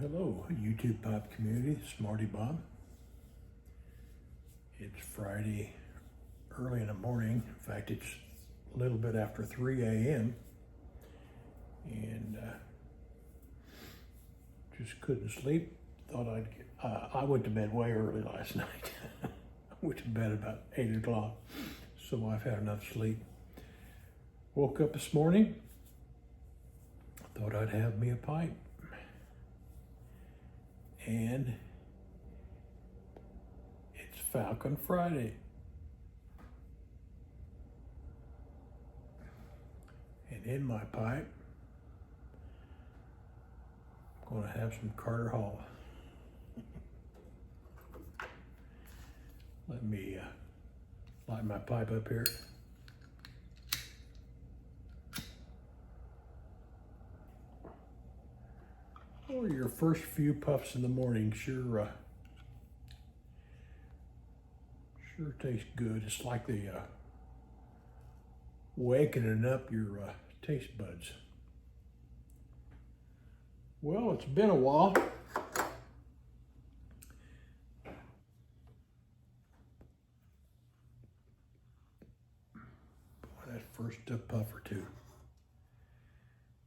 Hello, YouTube Pop community, Smarty Bob. It's Friday early in the morning. In fact, it's a little bit after 3 a.m. and just couldn't sleep. Thought I went to bed way early last night. I went to bed about 8 o'clock, so I've had enough sleep. Woke up this morning, thought I'd have me a pipe. And it's Falcon Friday. And in my pipe, I'm going to have some Carter Hall. Let me light my pipe up here. Oh, your first few puffs in the morning sure tastes good. It's like the wakening up your taste buds. Well, it's been a while. Boy, that first puff or two.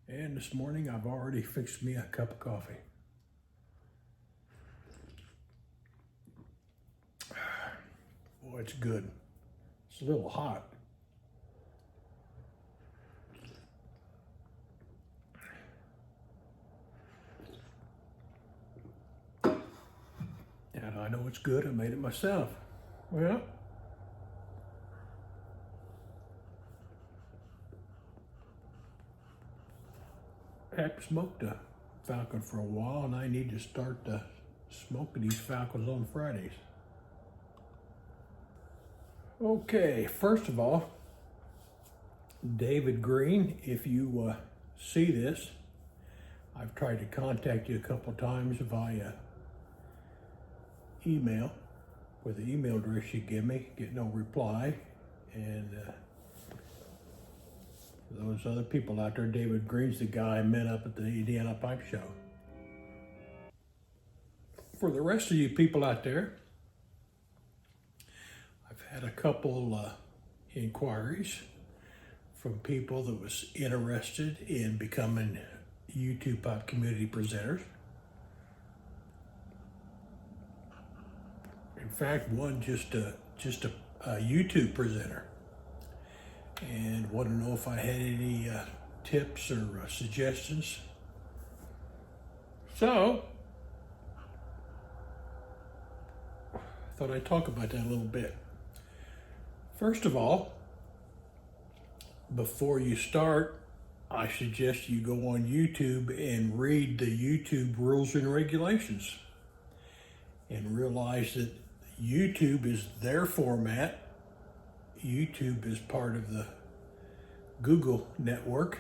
And this morning I've already fixed me a cup of coffee. Boy, it's good. It's a little hot. And I know it's good. I made it myself. Well, I haven't smoked a Falcon for a while, and I need to start smoking these Falcons on Fridays. Okay, first of all, David Green, if you see this, I've tried to contact you a couple of times via email with the email address you give me, get no reply, and those other people out there, David Green's the guy I met up at the Indiana Pipe Show. For the rest of you people out there, I've had a couple inquiries from people that was interested in becoming YouTube Pop community presenters. In fact, one just a YouTube presenter, and want to know if I had any tips or suggestions. So, I thought I'd talk about that a little bit. First of all, before you start, I suggest you go on YouTube and read the YouTube rules and regulations and realize that YouTube is their format. YouTube is part of the Google network,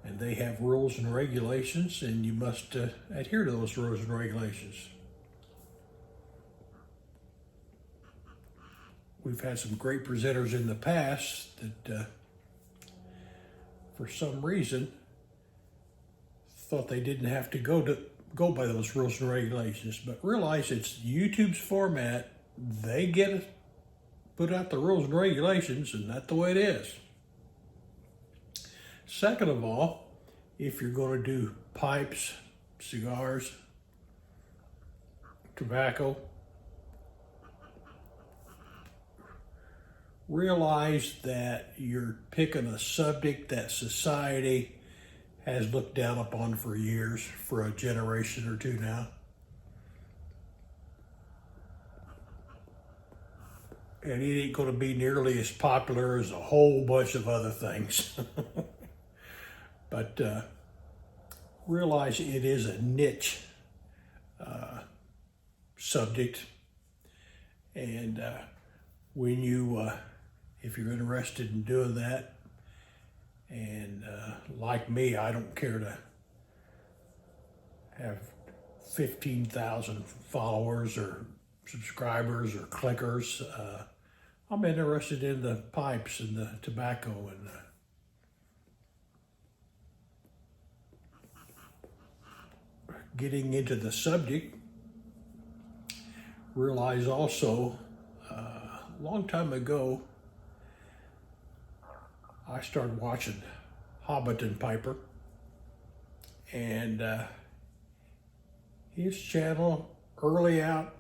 and they have rules and regulations, and you must adhere to those rules and regulations. We've had some great presenters in the past that for some reason thought they didn't have to go by those rules and regulations, but realize it's YouTube's format. They put out the rules and regulations, and that's the way it is. Second of all, if you're going to do pipes, cigars, tobacco, realize that you're picking a subject that society has looked down upon for years, for a generation or two now. And it ain't going to be nearly as popular as a whole bunch of other things. But realize it is a niche subject. And when you, if you're interested in doing that, and like me, I don't care to have 15,000 followers or subscribers or clickers. I'm interested in the pipes and the tobacco and getting into the subject, realize also a long time ago, I started watching Hobbit and Piper, and his channel, early out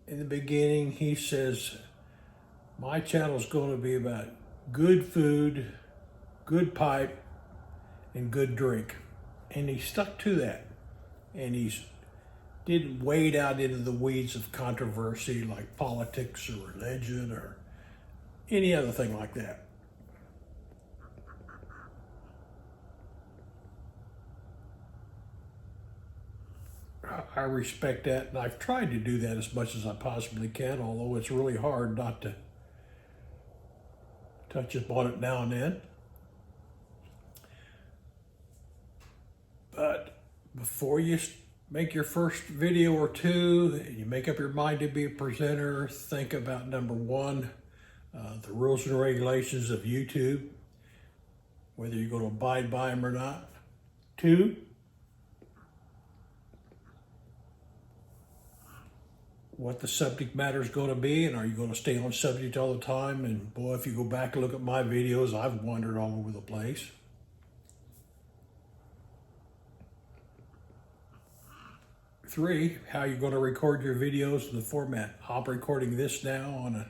in the beginning, he says, my channel is going to be about good food, good pipe, and good drink. And he stuck to that. And he didn't wade out into the weeds of controversy like politics or religion or any other thing like that. I respect that, and I've tried to do that as much as I possibly can, although it's really hard not to touch upon it now and then. But before you make your first video or two, and you make up your mind to be a presenter, think about number one, the rules and regulations of YouTube, whether you're going to abide by them or not. Two, what the subject matter is going to be, and are you going to stay on subject all the time? And boy, if you go back and look at my videos, I've wandered all over the place. Three, how you're going to record your videos in the format. I'm recording this now on an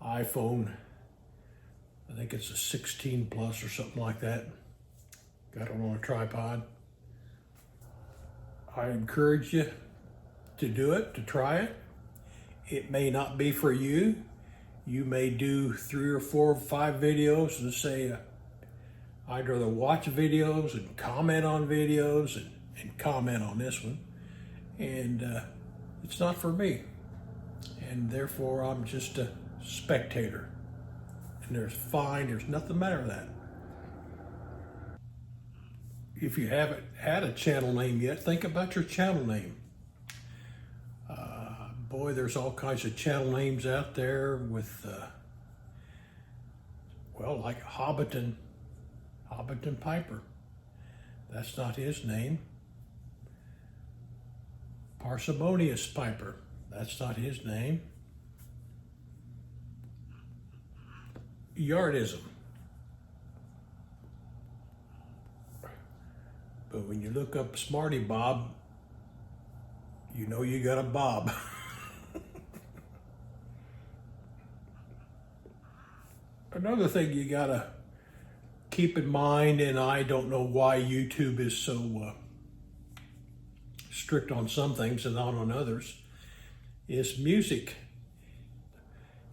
iPhone, I think it's a 16 plus or something like that. Got it on a tripod. I encourage you to do it, to try it. It may not be for you. You may do 3 or 4 or 5 videos and say, I'd rather watch videos and comment on videos and comment on this one. And it's not for me. And therefore I'm just a spectator. And there's nothing the matter with that. If you haven't had a channel name yet, think about your channel name. Boy, there's all kinds of channel names out there with, well, like Hobbit and Piper. That's not his name. Parsimonious Piper. That's not his name. Yardism. But when you look up Smarty Bob, you know you got a Bob. Another thing you gotta keep in mind, and I don't know why YouTube is so strict on some things and not on others, is music.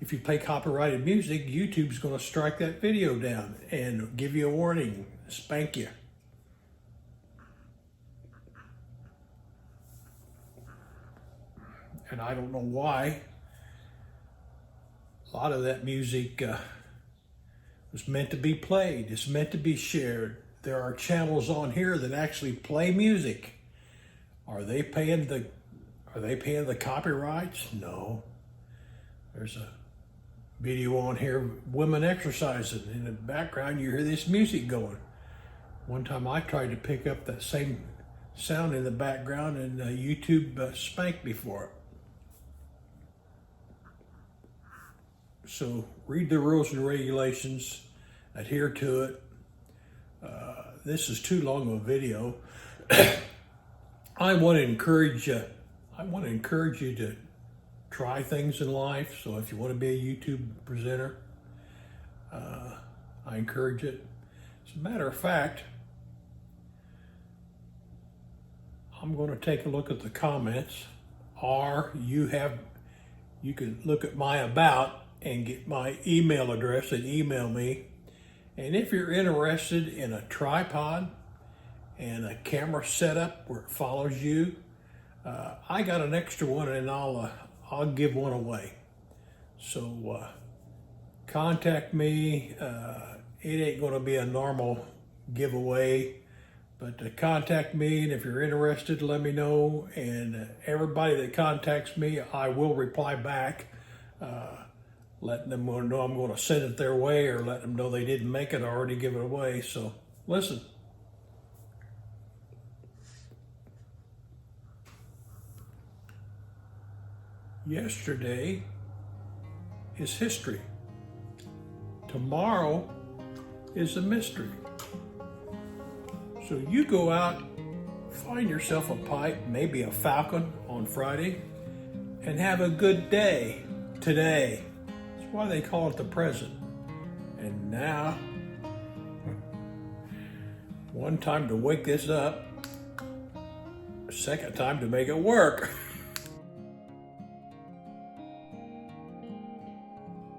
If you play copyrighted music, YouTube's gonna strike that video down and give you a warning, spank you. And I don't know why. A lot of that music was meant to be played. It's meant to be shared. There are channels on here that actually play music. Are they paying the copyrights? No. There's a video on here, women exercising. In the background, you hear this music going. One time I tried to pick up that same sound in the background, and YouTube spanked me for it. So read the rules and regulations, adhere to it. This is too long of a video. I want to encourage you to try things in life. So if you want to be a YouTube presenter, I encourage it. As a matter of fact, I'm going to take a look at the comments, or you can look at my about and get my email address and email me. And if you're interested in a tripod and a camera setup where it follows you, I got an extra one, and I'll give one away. So contact me. It ain't going to be a normal giveaway, but contact me, and if you're interested, let me know. And everybody that contacts me, I will reply back, letting them know I'm going to send it their way, or letting them know they didn't make it, I already give it away. So listen, Yesterday is history. Tomorrow is a mystery. So you go out, find yourself a pipe, maybe a Falcon on Friday, and have a good day today. That's why they call it the present. And now, one time to wake this up, a second time to make it work.